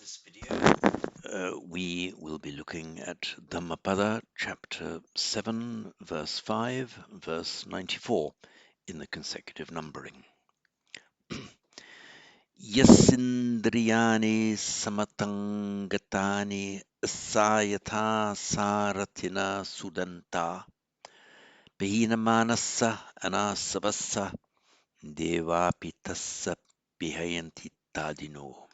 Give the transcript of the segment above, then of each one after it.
this video, we will be looking at Dhammapada, chapter 7, verse 5, verse 94 in the consecutive numbering. Yasindriyani samatangatani sayatha saratina sudanta Behinamanassa anasavassa devapitassa bihayanti tadino.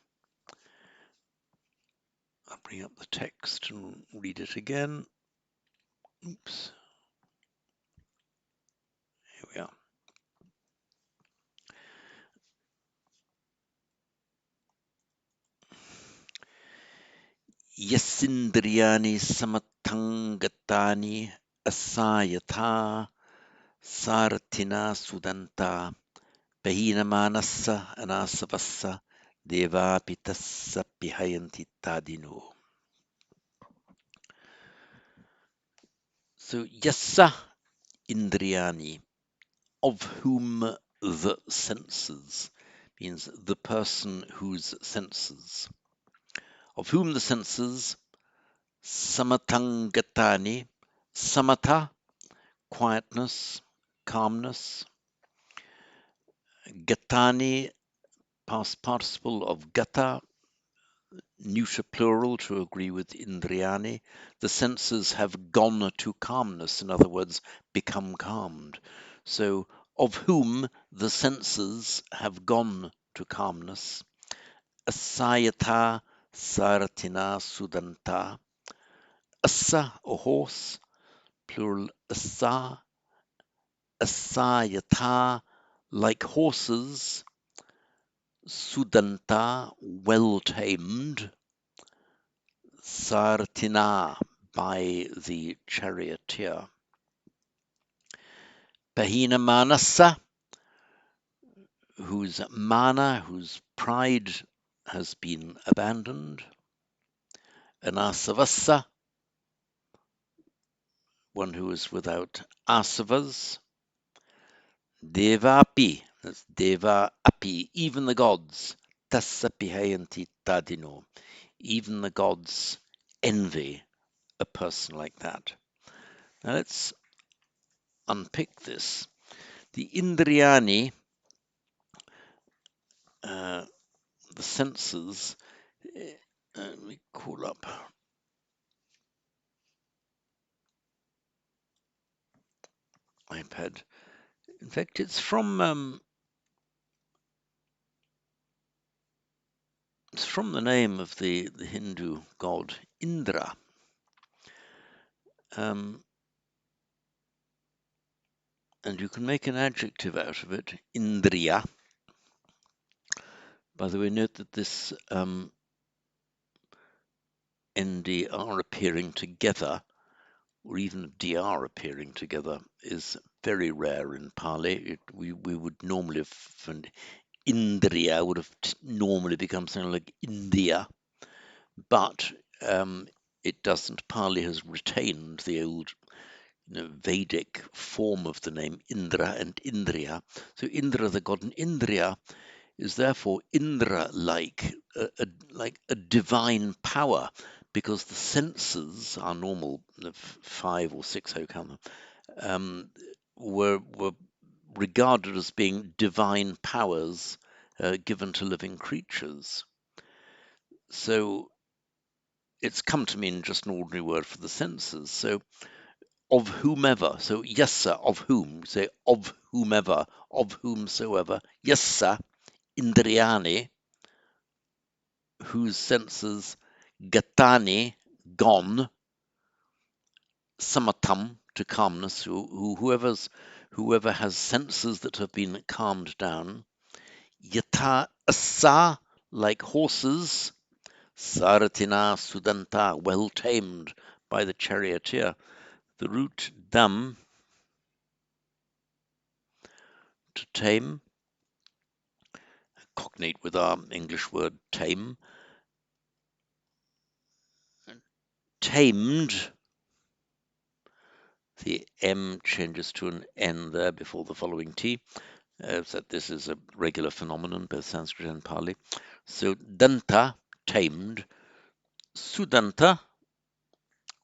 I'll bring up the text and read it again. Oops. Here we are. Yasindriyani samatangatani asayatha saratina sudanta Behinamanassa anasavassa devapitassa bihayanti tadino. So yassa indriyani, of whom the senses, means the person whose senses. Of whom the senses, samatangatani, samatha, quietness, calmness, gatani, past participle of gata, neuter plural to agree with indriyani, the senses have gone to calmness, in other words, become calmed. So, of whom the senses have gone to calmness, asayatha saratina sudanta, asa, a horse, plural asa, asayatha, like horses, sudanta, well tamed, Sartina, by the charioteer. Pahina Manasa, whose mana, whose pride has been abandoned. Anasavassa, one who is without asavas. Devapi, that's Deva Api, even the gods. Tassapihayanti tadino, even the gods envy a person like that. Now let's unpick this. The Indriyani, the senses, let me call up iPad. In fact, it's from the name of the Hindu god Indra. And you can make an adjective out of it, Indriya. By the way, note that this NDR appearing together, or even DR appearing together, is very rare in Pali. We would normally have found Indriya would have normally become something like India, but it doesn't. Pali has retained the old Vedic form of the name Indra and Indriya. So Indra, the god, and Indriya is therefore Indra-like, like a divine power, because the senses, our normal 5 or 6, how you count them, were regarded as being divine powers given to living creatures. So it's come to mean just an ordinary word for the senses. So of whomever, so yassa, of whom, say of whomever, of whomsoever, yassa, indriyani, whose senses, gatani, gone, samatam, to calmness, whoever has senses that have been calmed down, yata asa, like horses, saratina sudanta, well tamed by the charioteer. The root dam, to tame, cognate with our English word tame. Tamed, the M changes to an N there before the following T. So this is a regular phenomenon, both Sanskrit and Pali. So danta, tamed. Sudanta,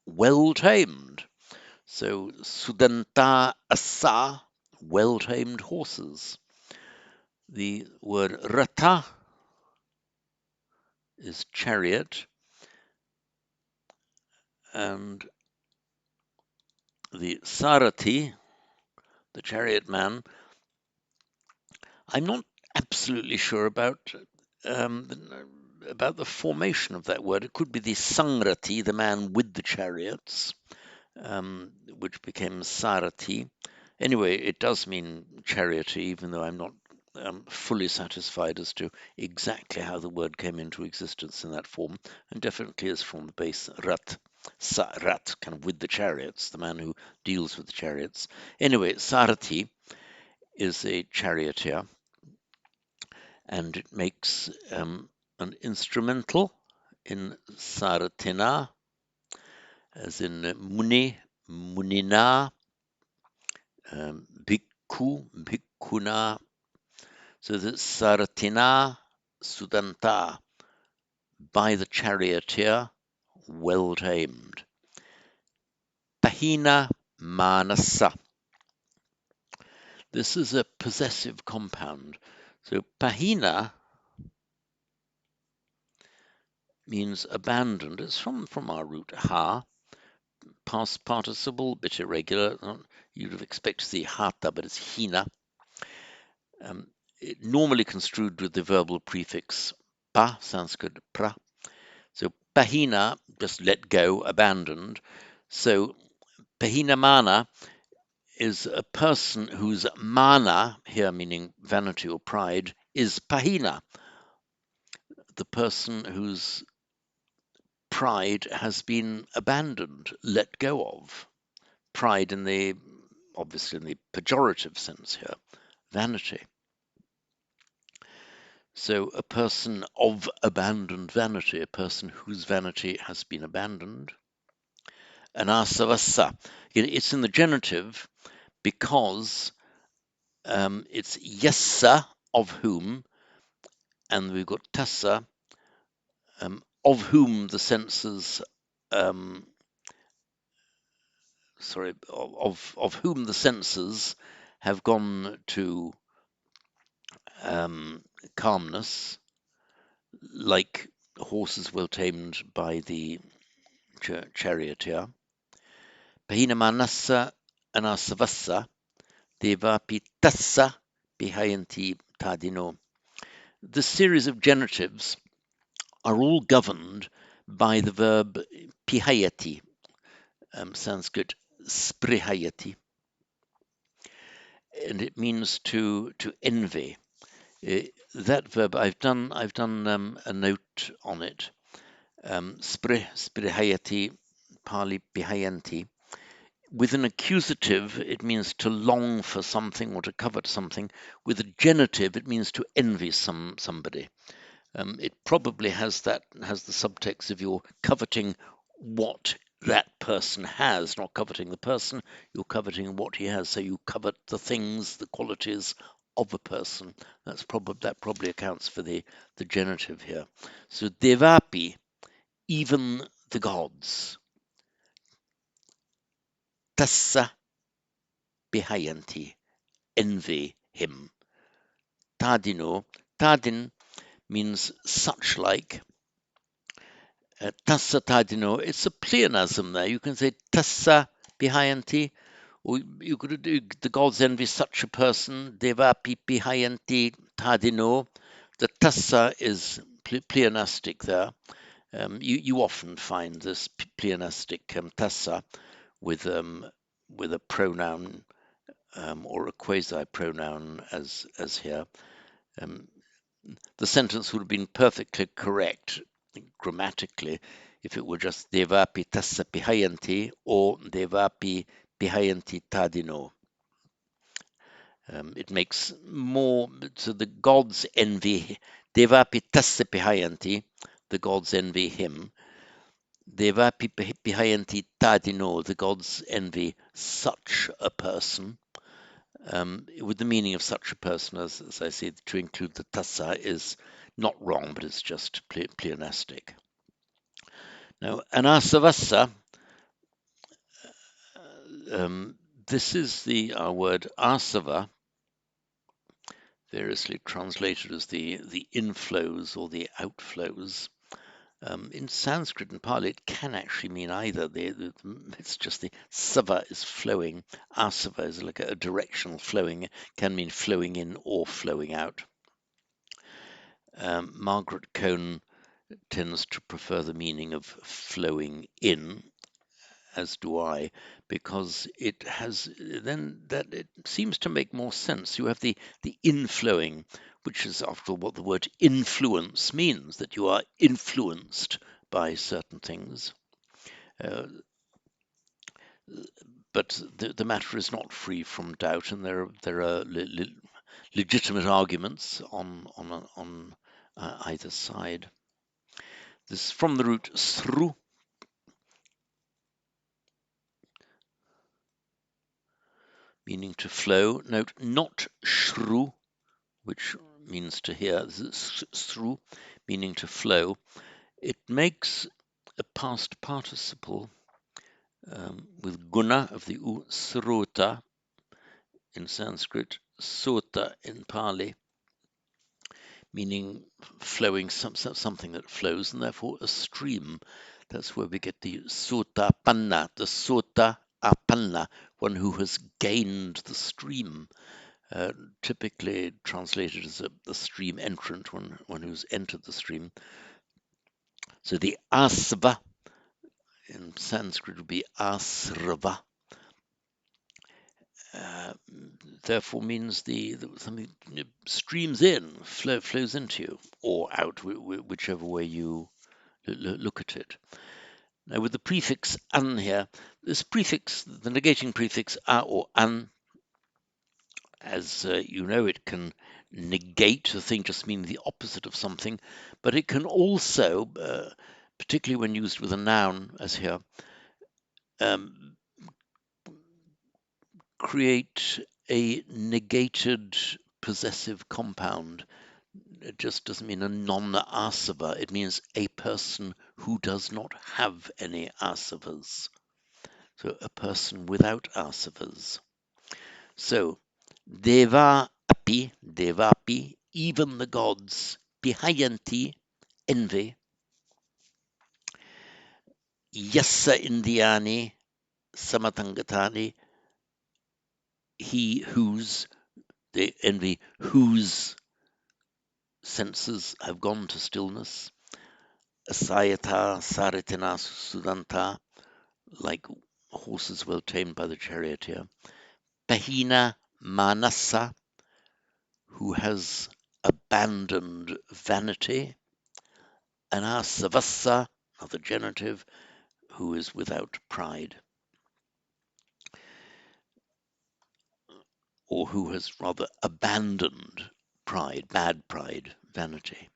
well-tamed. So Sudanta asa, well-tamed horses. The word rata is chariot, and the sarati, the chariot man, I'm not absolutely sure um, about the formation of that word. It could be the sangrati, the man with the chariots, which became sarati. Anyway, it does mean charioteer, even though I'm not fully satisfied as to exactly how the word came into existence in that form, and definitely is from the base rat, rat, kind of with the chariots, the man who deals with the chariots. Anyway, sarati is a charioteer, and it makes an instrumental in saratina, as in muni, munina, bhikkhu, bhikkhuna. So that saratina sudanta, by the charioteer, well tamed. Pahina manasa. This is a possessive compound. So pahina means abandoned. It's from our root ha, past participle, bit irregular. You'd have expected to see hata, but it's hina. Normally construed with the verbal prefix pa, Sanskrit pra. So pahina, just let go, abandoned. So pahina mana is a person whose mana, here meaning vanity or pride, is pahina. The person whose pride has been abandoned, let go of. Pride in the, obviously in the pejorative sense here, vanity. So a person of abandoned vanity, a person whose vanity has been abandoned. Anasavassa, it's in the genitive because it's yassa, of whom, and we've got tassa, of whom the senses, of whom the senses have gone to calmness, like horses well tamed by the charioteer. Pahina manassa anasavassa devapi tassa bihayanti tadino. The series of genitives are all governed by the verb pihayati, Sanskrit sprihayati, and it means to envy. That verb, I've done a note on it. Sprihayati, Pali pihayanti. With an accusative, it means to long for something or to covet something. With a genitive, it means to envy somebody. It probably has the subtext of you're coveting what that person has, not coveting the person, you're coveting what he has. So you covet the things, the qualities of a person. That probably accounts for the genitive here. So devapi, even the gods. Tassa bihayanti, envy him. Tadino, tadin means such like. Tassa tadino, it's a pleonasm there. You can say tassa bihayanti, or you could do the gods envy such a person, devapi bihayanti tadino. The tassa is pleonastic there. You often find this pleonastic tassa with a pronoun or a quasi pronoun as here. The sentence would have been perfectly correct grammatically if it were just devapi tassa pihayanti or devapi pihayanti tadino. It makes more, so the gods envy, devapi tassa pihayanti, the gods envy him. Devapi pihayanti tadino, the gods envy such a person. with the meaning of such a person as I say, to include the tassa is not wrong, but it's just pleonastic. Now, anasavassa, this is our word asava, variously translated as the inflows or the outflows. In Sanskrit and Pali, it can actually mean either. It's just the sava is flowing, asava is like a directional flowing. It can mean flowing in or flowing out. Margaret Cohn tends to prefer the meaning of flowing in, as do I, because it seems to make more sense. You have the inflowing, which is after all what the word influence means, that you are influenced by certain things. But the matter is not free from doubt, and there are legitimate arguments on either side. This is from the root sru, meaning to flow. Note, not shru, which means to hear. This is sru, meaning to flow. It makes a past participle with guna of the u, srota in Sanskrit, sota in Pali, meaning flowing, something that flows, and therefore a stream. That's where we get the sota panna, the sota apanna, one who has gained the stream. Typically translated as a stream entrant, one who's entered the stream. So the asva in Sanskrit would be asrava. Therefore means something streams in, flows into you, or out, whichever way you look at it. Now with the prefix an here, this prefix, the negating prefix a or an, as you know, it can negate the thing, just meaning the opposite of something, but it can also, particularly when used with a noun, as here, create a negated possessive compound. It just doesn't mean a non-asava. It means a person who does not have any asavas. So a person without asavas. So deva devapi, even the gods, pihayanti, envy, yassa indiani, samatangatani, he whose, they envy whose senses have gone to stillness, asayata saritina sudanta, like horses well tamed by the charioteer, pahina manasa, who has abandoned vanity, anasavassa, another genitive, who is without pride, or who has rather abandoned pride, bad pride, vanity.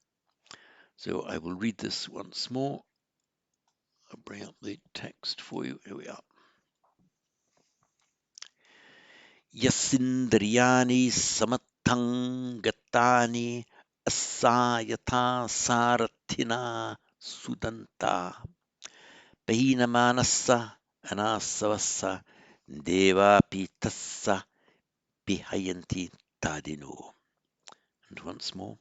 So I will read this once more. I'll bring up the text for you. Here we are. Yasindriyani samattang gatani asayata sarathina sudanta Pahinamanassa anasavassa devapi tassa pihayanti tadino. And once more.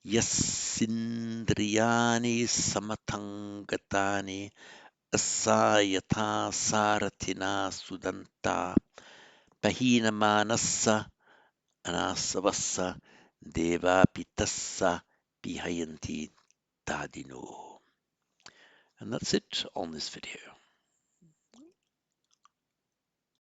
Yasindriyani samatangatani asayata sarathina sudanta Pahinamanassa anasavassa devapi tassa pihayanti tadino. And that's it on this video.